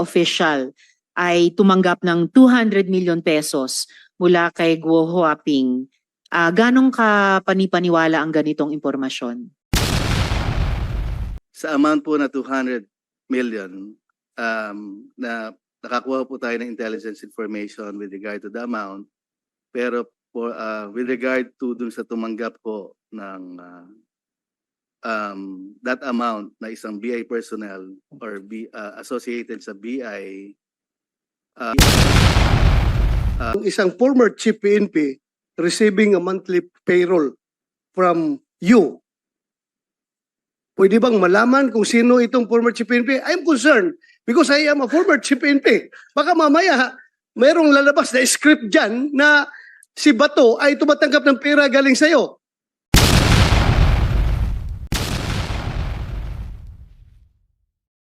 official ay tumanggap ng 200 million pesos mula kay Guo Huaping. Ganong ka panipaniwala ang ganitong impormasyon? Sa amount po na 200 million, na nakakuha po tayo ng intelligence information with regard to the amount, pero for, with regard to dun sa tumanggap po ng that amount na isang BI personnel or associated sa BI, isang former chief PNP receiving a monthly payroll from you. Pwede bang malaman kung sino itong former chief PNP? I'm concerned because I am a former chief PNP. Baka mamaya mayroong lalabas na script dyan na si Bato ay tumatanggap ng pera galing sa'yo.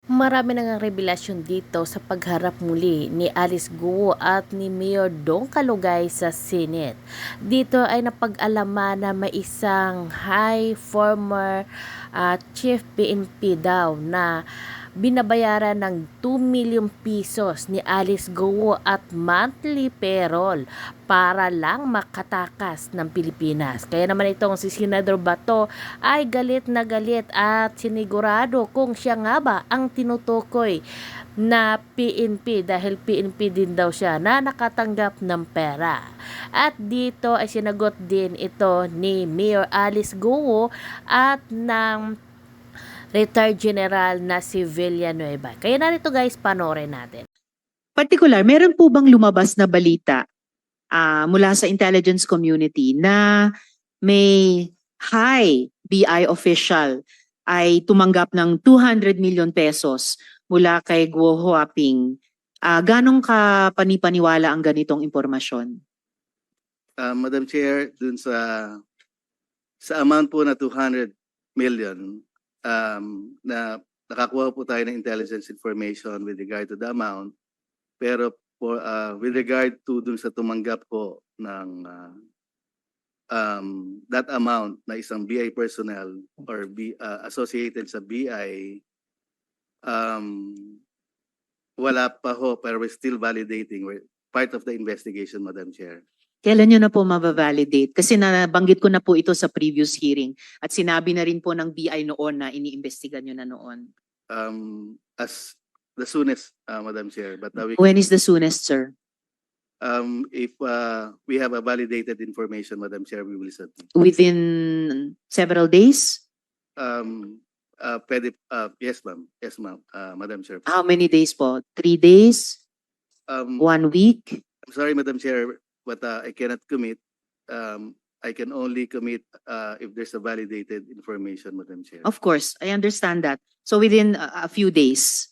Marami nang revelasyon dito sa pagharap muli ni Alice Guo at ni Mayor Dong Kalugay sa Senate. Dito ay napag-alaman na may isang high former chief PNP daw na binabayaran ng 2 million pesos ni Alice Guo at monthly payroll para lang makatakas ng Pilipinas. Kaya naman itong si Senador Bato ay galit na galit at sinigurado kung siya nga ba ang tinutukoy na PNP dahil PNP din daw siya na nakatanggap ng pera. At dito ay sinagot din ito ni Mayor Alice Guo at ng retired general na si Villanueva. Kaya narito guys, panoorin natin. Particular, meron po bang lumabas na balita mula sa intelligence community na may high BI official ay tumanggap ng 200 million pesos mula kay Guo Huaping? Ganong ka panipaniwala ang ganitong impormasyon? Madam Chair, dun sa amount po na 200 million, na nakakuha po tayo ng intelligence information with regard to the amount, pero for, with regard to dun sa tumanggap po ng that amount na isang BI personnel or associated sa BI, wala pa ho, pero we're still validating. We're part of the investigation, Madam Chair. Kailan nyo na po mabavalidate? Kasi nabanggit ko na po ito sa previous hearing at sinabi na rin po ng BI noon na iniimbestigan nyo na noon. As the soonest, Madam Chair. But When is the soonest, sir? if we have a validated information, Madam Chair, we will submit. Within several days? Yes, ma'am. Yes, ma'am. Madam Chair. How many days po? 3 days? 1 week? I'm sorry, Madam Chair, but I cannot commit. I can only commit if there's a validated information, Madam Chair. Of course, I understand that. So within a few days,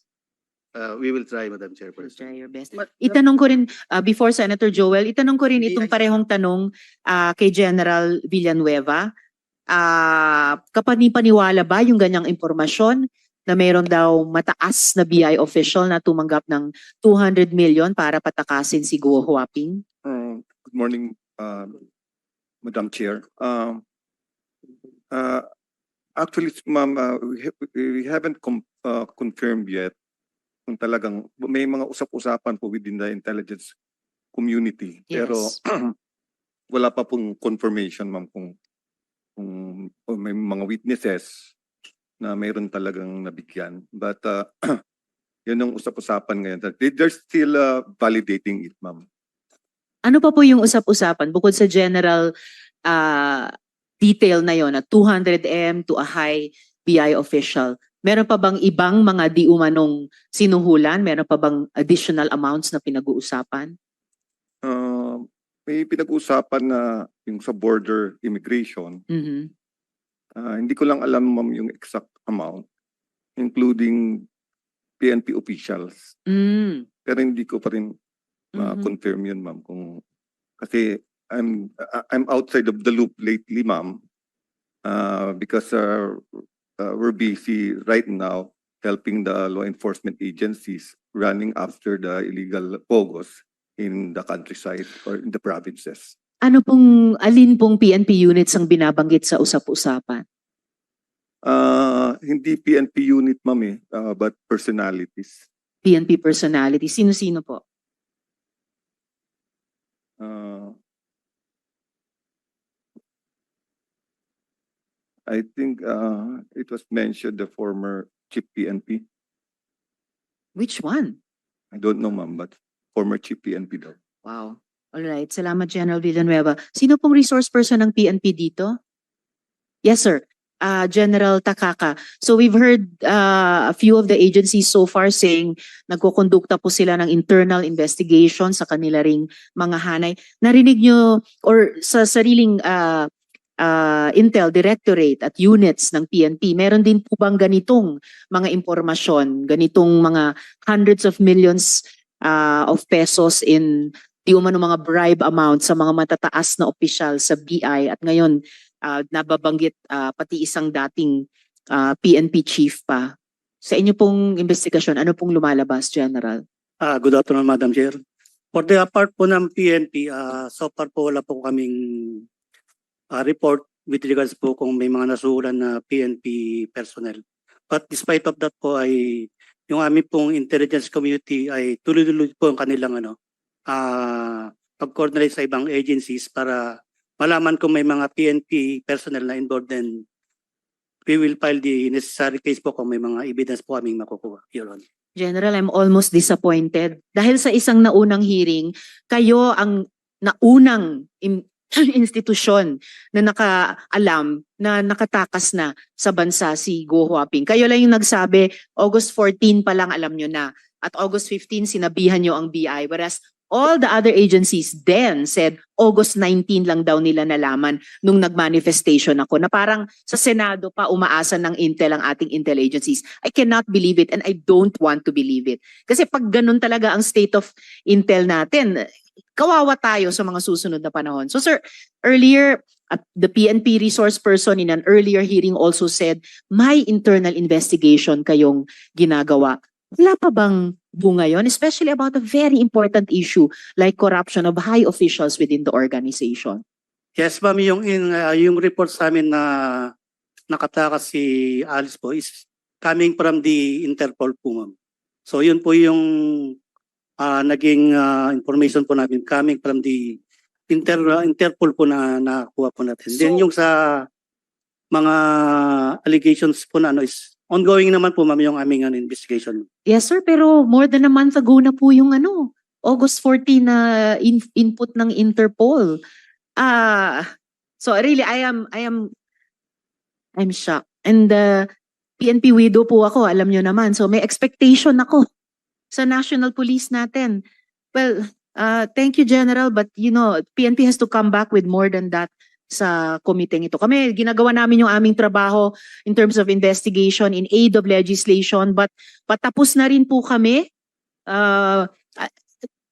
We will try, Madam you'll Chairperson. try your best. Itanong ko rin, before Senator Joel, itanong ko rin itong parehong tanong kay General Villanueva. Kapanipaniwala ba yung ganyang impormasyon na mayroon daw mataas na BI official na tumanggap ng 200 million para patakasin si Guo Huaping? Good morning, Madam Chair. Actually, ma'am, we haven't confirmed yet kung talagang may mga usap-usapan po within the intelligence community. Yes. Pero wala pa pong confirmation, ma'am, kung may mga witnesses na mayroon talagang nabigyan. But yun ang usap-usapan ngayon. They're still validating it, ma'am. Ano pa po yung usap-usapan bukod sa general detail na yon na 200M to a high BI official? Meron pa bang ibang mga di umanong sinuhulan? Meron pa bang additional amounts na pinag-uusapan? May pinag-uusapan na yung sa border immigration. Mhm. Hindi ko lang alam, ma'am, yung exact amount, including PNP officials. Mm. Pero hindi ko pa rin confirm yun, ma'am. Kasi I'm outside of the loop lately, ma'am, because we're busy right now helping the law enforcement agencies running after the illegal pogos in the countryside or in the provinces. Alin pong PNP units ang binabanggit sa usap-usapan? Hindi PNP unit, ma'am, but personalities. PNP personality? Sino-sino po? I think it was mentioned the former chief PNP. Which one? I don't know, ma'am, but former chief PNP daw. Wow. Alright. Salamat, General Villanueva. Sino pong resource person ng PNP dito? Yes, sir. General Takaka. So we've heard a few of the agencies so far saying nagkukondukta po sila ng internal investigation sa kanila ring mga hanay. Narinig nyo or sa sariling Intel Directorate at units ng PNP, meron din po bang ganitong mga impormasyon, ganitong mga hundreds of millions of pesos in di umano mga bribe amount sa mga matataas na opisyal sa BI at ngayon nababanggit pati isang dating PNP chief pa. Sa inyo pong investigasyon, ano pong lumalabas, General? Good afternoon, Madam Chair. For the part po ng PNP, so far po wala po kaming report with regards po kung may mga nasuhulan na PNP personnel. But despite of that po ay yung aming pong intelligence community ay tuloy-tuloy po ang kanilang pag-coordinate sa ibang agencies para malaman kung may mga PNP personnel na involved, then we will file the necessary case po kung may mga evidence po kaming makukuha, Your Honor. General, I'm almost disappointed. Dahil sa isang naunang hearing, kayo ang naunang institusyon na nakaalam na nakatakas na sa bansa si Go Huaping. Kayo lang yung nagsabi, August 14 pa lang alam nyo na. At August 15 sinabihan nyo ang BI. Whereas all the other agencies then said August 19 lang daw nila nalaman nung nag-manifestation ako na parang sa Senado pa umaasa ng Intel ang ating Intel agencies. I cannot believe it and I don't want to believe it. Kasi pag ganun talaga ang state of Intel natin, kawawa tayo sa mga susunod na panahon. So sir, earlier, the PNP resource person in an earlier hearing also said, may internal investigation kayong ginagawa. Wala pa bang bunga yun? Especially about a very important issue like corruption of high officials within the organization. Yes, ma'am, yung report sa amin na nakatakas si Alice po is coming from the Interpol po, ma'am. So yun po yung naging information po namin coming from the Interpol po na nakuha po natin. Then yung sa mga allegations po na is ongoing naman po, ma'am, yung aming investigation. Yes sir, pero more than a month ago na po yung August 14 na input ng Interpol. So really I'm shocked. And PNP widow po ako, alam nyo naman. So may expectation ako sa National Police natin. Well, thank you General, but PNP has to come back with more than that sa komiteng ito. Kami, ginagawa namin yung aming trabaho in terms of investigation in aid of legislation, but patapos na rin po kami.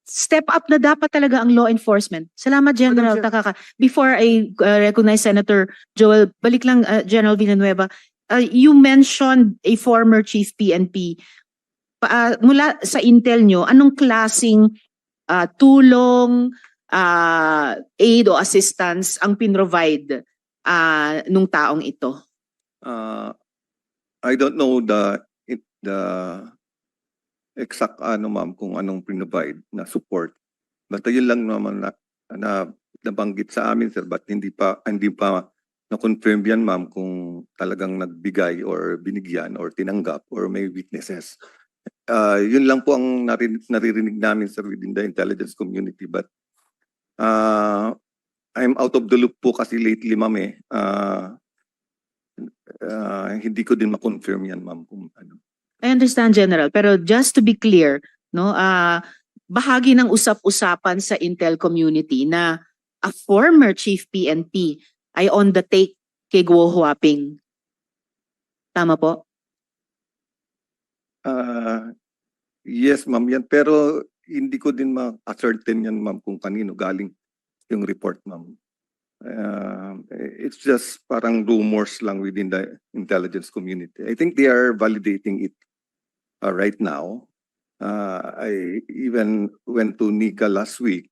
Step up na dapat talaga ang law enforcement. Salamat, General Takaka. Before I recognize Senator Joel, balik lang, General Villanueva, you mentioned a former chief PNP. Mula sa intel nyo, anong klaseng tulong, aid o assistance ang pinrovide nung taong ito? I don't know the exact ma'am kung anong provide na support. But yun lang naman na nabanggit sa amin sir, but hindi pa na-confirm yan ma'am kung talagang nagbigay or binigyan or tinanggap or may witnesses. Yun lang po ang naririnig namin sir within the intelligence community, but I'm out of the loop po kasi lately ma'am hindi ko din ma-confirm yan ma'am kung ano. I understand, General, pero just to be clear, bahagi ng usap-usapan sa Intel community na a former chief PNP ay on the take kay Go Huaping. Tama po? Yes ma'am yan, pero hindi ko din ma-ascertain yan ma'am kung kanino galing yung report ma'am. It's just parang rumors lang within the intelligence community. I think they are validating it right now. I even went to Nika last week,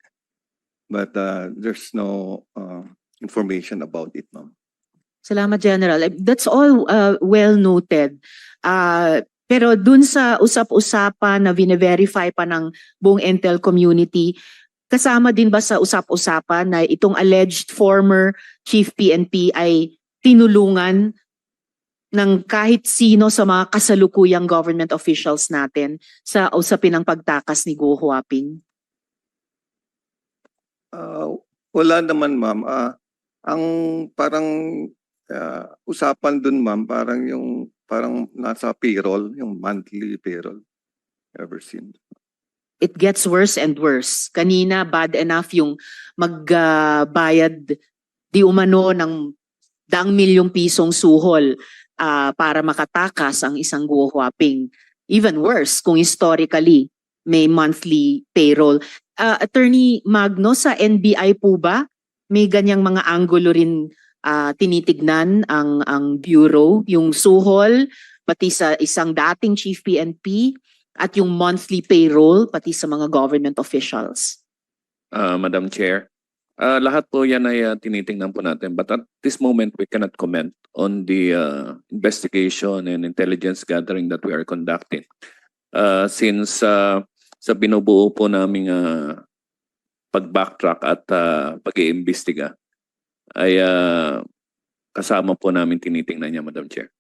but there's no information about it, ma'am. Salamat, General. That's all well noted. Pero dun sa usap-usapan na vine-verify pa ng buong Intel community, kasama din ba sa usap-usapan na itong alleged former Chief PNP ay tinulungan ng kahit sino sa mga kasalukuyang government officials natin sa usapin ng pagtakas ni Go Huaping? Wala naman, ma'am. Ang parang usapan dun, ma'am, parang nasa payroll, yung monthly payroll. Ever seen? It gets worse and worse. Kanina, bad enough yung magbayad di umano ng 100,000,000 pisong suhol para makatakas ang isang Go Huaping. Even worse kung historically may monthly payroll. Attorney Magno, sa NBI po ba may ganyang mga anggulo rin tinitignan ang bureau, yung suhol pati sa isang dating chief PNP at yung monthly payroll pati sa mga government officials? Madam Chair, lahat po yan ay tinitingnan po natin. But at this moment, we cannot comment on the investigation and intelligence gathering that we are conducting. Since sa binubuo po naming pag-backtrack at pag-iimbestiga, ay kasama po namin tinitingnan niya, Madam Chair.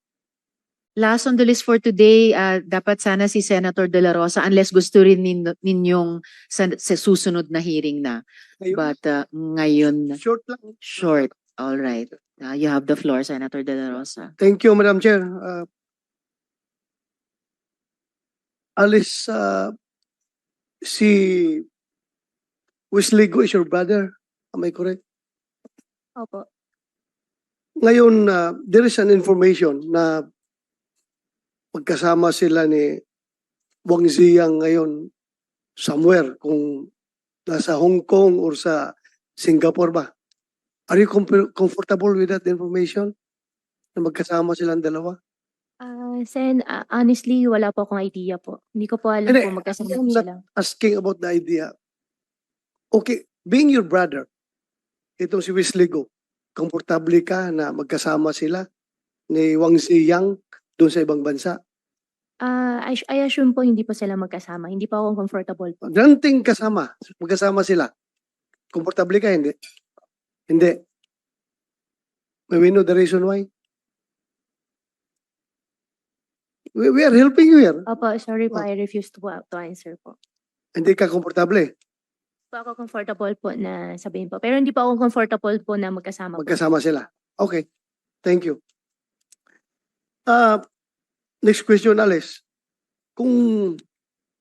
Last on the list for today, dapat sana si Senator De La Rosa unless gusto rin ninyong sa susunod na hearing na. Ngayon, But ngayon, short lang. short. All right. You have the floor, Senator De La Rosa. Thank you, Madam Chair. Alice, si Wesley Go is your brother. Am I correct? Opo. Ngayon, there is an information na magkasama sila ni Wang Ziyang ngayon somewhere, kung nasa Hong Kong or sa Singapore ba. Are you comfortable with that information? Na magkasama silang dalawa? Sen, honestly, wala po akong idea po. Hindi ko po alam Hindi, kung magkasama I'm po not sila. asking about the idea. Okay, being your brother, itong si Wesley Go, komportable ka na magkasama sila ni Wang Ziyang doon sa ibang bansa? I assume po hindi po sila magkasama. Hindi pa ako comfortable po. Granting magkasama sila. Komportable ka, hindi? Hindi. May we know the reason why? We are helping you here. Opo, sorry po, I refuse to answer po. Hindi ka komportable. Po ako comfortable po na sabihin po. Pero hindi pa ako comfortable po na magkasama po. Magkasama sila. Okay. Thank you. Next question, Alice. Kung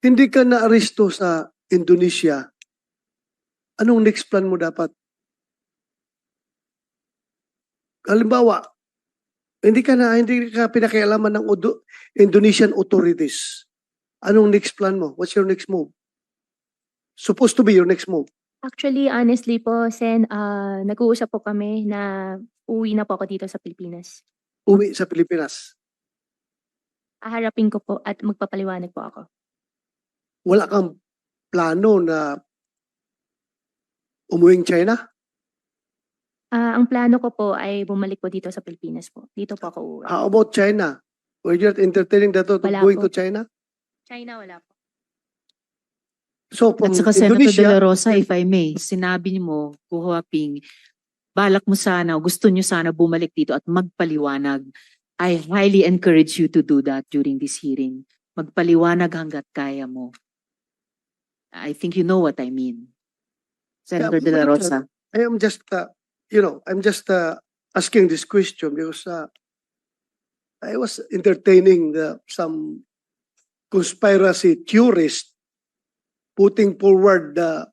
hindi ka na-aresto sa Indonesia, anong next plan mo dapat? Halimbawa, hindi ka pinakialaman ng Indonesian authorities. Anong next plan mo? What's your next move? Supposed to be your next move. Actually, honestly po, Sen, nag-uusap po kami na uwi na po ako dito sa Pilipinas. Uwi sa Pilipinas. Aharapin ko po at magpapaliwanag po ako. Wala kang plano na umuwing China? Ang plano ko po ay bumalik po dito sa Pilipinas po. Dito po ako uuwi. How about China? Were you entertaining that thought of Wala going po. to China? China, wala po. So from At saka Senator De La Indonesia, Rosa, if I may, sinabi niyo mo, Go Huaping, balak mo sana, gusto niyo sana bumalik dito at magpaliwanag. I highly encourage you to do that during this hearing. Magpaliwanag hanggat kaya mo. I think you know what I mean. Senator De La Rosa. I am just, I'm just asking this question because I was entertaining some conspiracy theorists putting forward the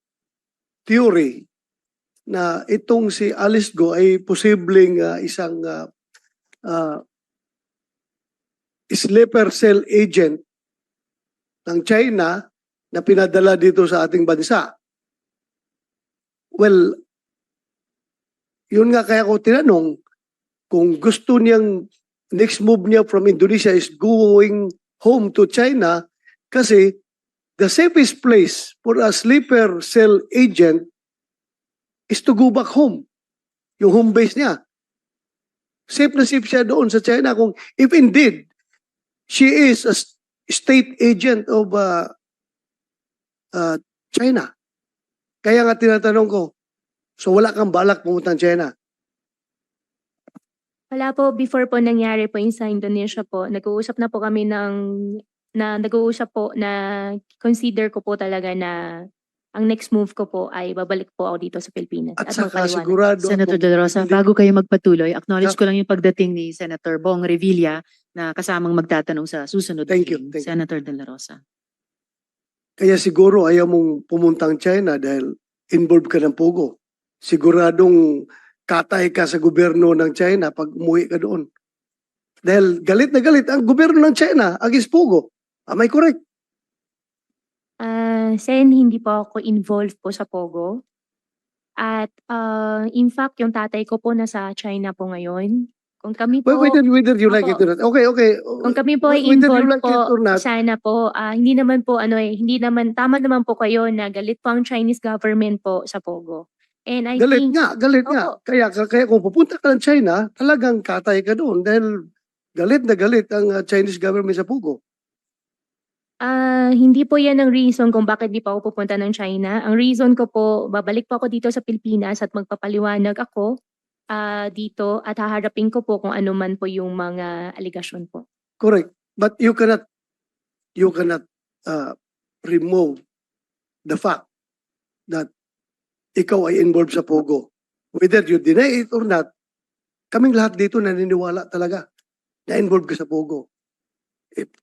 theory na itong si Alice Go ay posibleng isang sleeper cell agent ng China na pinadala dito sa ating bansa. Well, yun nga kaya ko tinanong kung gusto niyang next move niya from Indonesia is going home to China kasi the safest place for a sleeper cell agent is to go back home. Yung home base niya. Safe na safe siya doon sa China kung if indeed she is state agent of China. Kaya nga tinatanong ko, so wala kang balak pumuntang China? Wala po, before po nangyari po yung sa Indonesia po, nag-uusap na po kami nag-uusap po na consider ko po talaga na ang next move ko po ay babalik po ako dito sa Pilipinas. At saka magpaliwanag. sigurado Senator ako, De La Rosa, hindi- bago kayo magpatuloy, acknowledge Yeah. ko lang yung pagdating ni Senator Bong Revilla na kasamang magtatanong sa susunod. Thank you, hearing. thank you. Senator De La Rosa. Kaya siguro ayaw mong pumuntang China dahil involved ka ng Pogo. Siguradong katay ka sa gobyerno ng China pag umuwi ka doon. Dahil galit na galit ang gobyerno ng China against Pogo. Am I correct? Sen, hindi po ako involved po sa Pogo. At in fact, yung tatay ko po nasa China po ngayon. Kung kami po, Whether you like it Opo. or not. Okay. kung kami po ay Whether you involved like it or po, not. sana po, hindi naman po hindi naman, tama naman po kayo na galit po ang Chinese government po sa Pogo. And I Galit think, galit nga. Opo. Kaya kung pupunta ka ng China, talagang katay ka doon dahil galit na galit ang Chinese government sa Pogo. hindi po yan ang reason kung bakit di pa ako pupunta ng China. Ang reason ko po, babalik po ako dito sa Pilipinas at magpapaliwanag ako dito at haharapin ko po kung ano man po yung mga aligasyon po. Correct. But you cannot remove the fact that ikaw ay involved sa Pogo. Whether you deny it or not, kaming lahat dito naniniwala talaga na involved ka sa Pogo.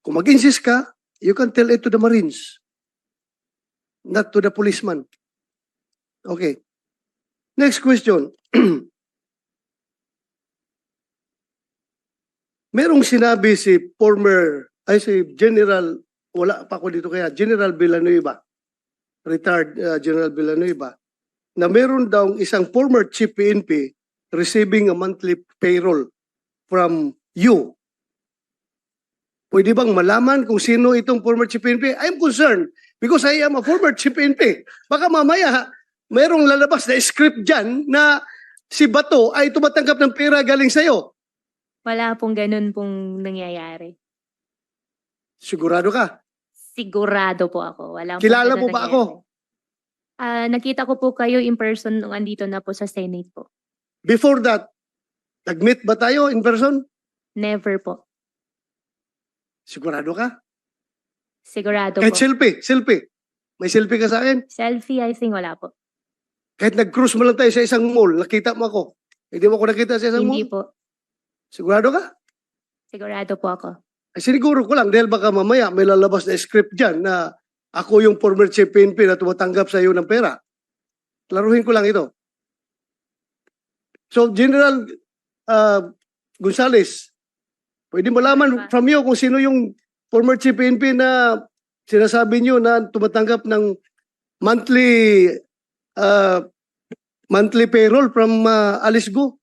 Kung mag-insist ka, you can tell it to the Marines, not to the policeman. Okay. Next question. Merong sinabi si General, wala pa ako dito kaya, General Villanueva, retired General Villanueva, na meron daw isang former chief PNP receiving a monthly payroll from you. Pwede bang malaman kung sino itong former chief PNP? I'm concerned because I am a former chief PNP. Baka mamaya, merong lalabas na script dyan na si Bato ay tumatanggap ng pera galing sa'yo. Wala pong ganun pong nangyayari. Sigurado ka? Sigurado po ako. Wala pong Kilala ganun mo ba nangyayari. ako? Nakita ko po kayo in person nung andito na po sa Senate po. Before that, nag-meet ba tayo in person? Never po. Sigurado ka? Sigurado Kahit po. selfie. May selfie ka sa akin? Selfie, I think wala po. Kahit nag-cruise mo lang tayo sa isang mall, nakita mo ako. Hindi mo ako nakita sa isang Hindi mall? po. Sigurado ka? Sigurado po ako. Ay, siniguro ko lang dahil baka mamaya may lalabas na script dyan na ako yung former chief PNP na tumatanggap sa iyo ng pera. Klaruhin ko lang ito. So, General Gonzales, pwede malaman from you kung sino yung former chief PNP na sinasabi niyo na tumatanggap ng monthly payroll from Alice Go?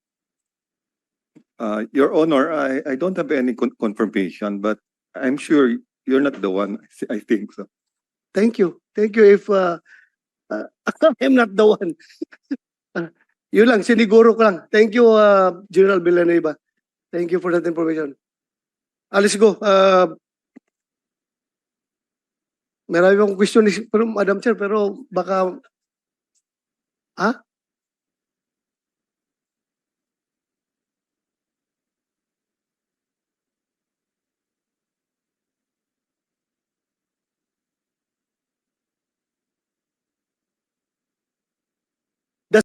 Your Honor, I don't have any confirmation, but I'm sure you're not the one. I think so. Thank you. Thank you if I'm not the one. Yun lang, siniguro ko lang. Thank you, General Villanueva. Thank you for that information. Alice Go. Marami akong question, Madam Chair, pero baka... Ha?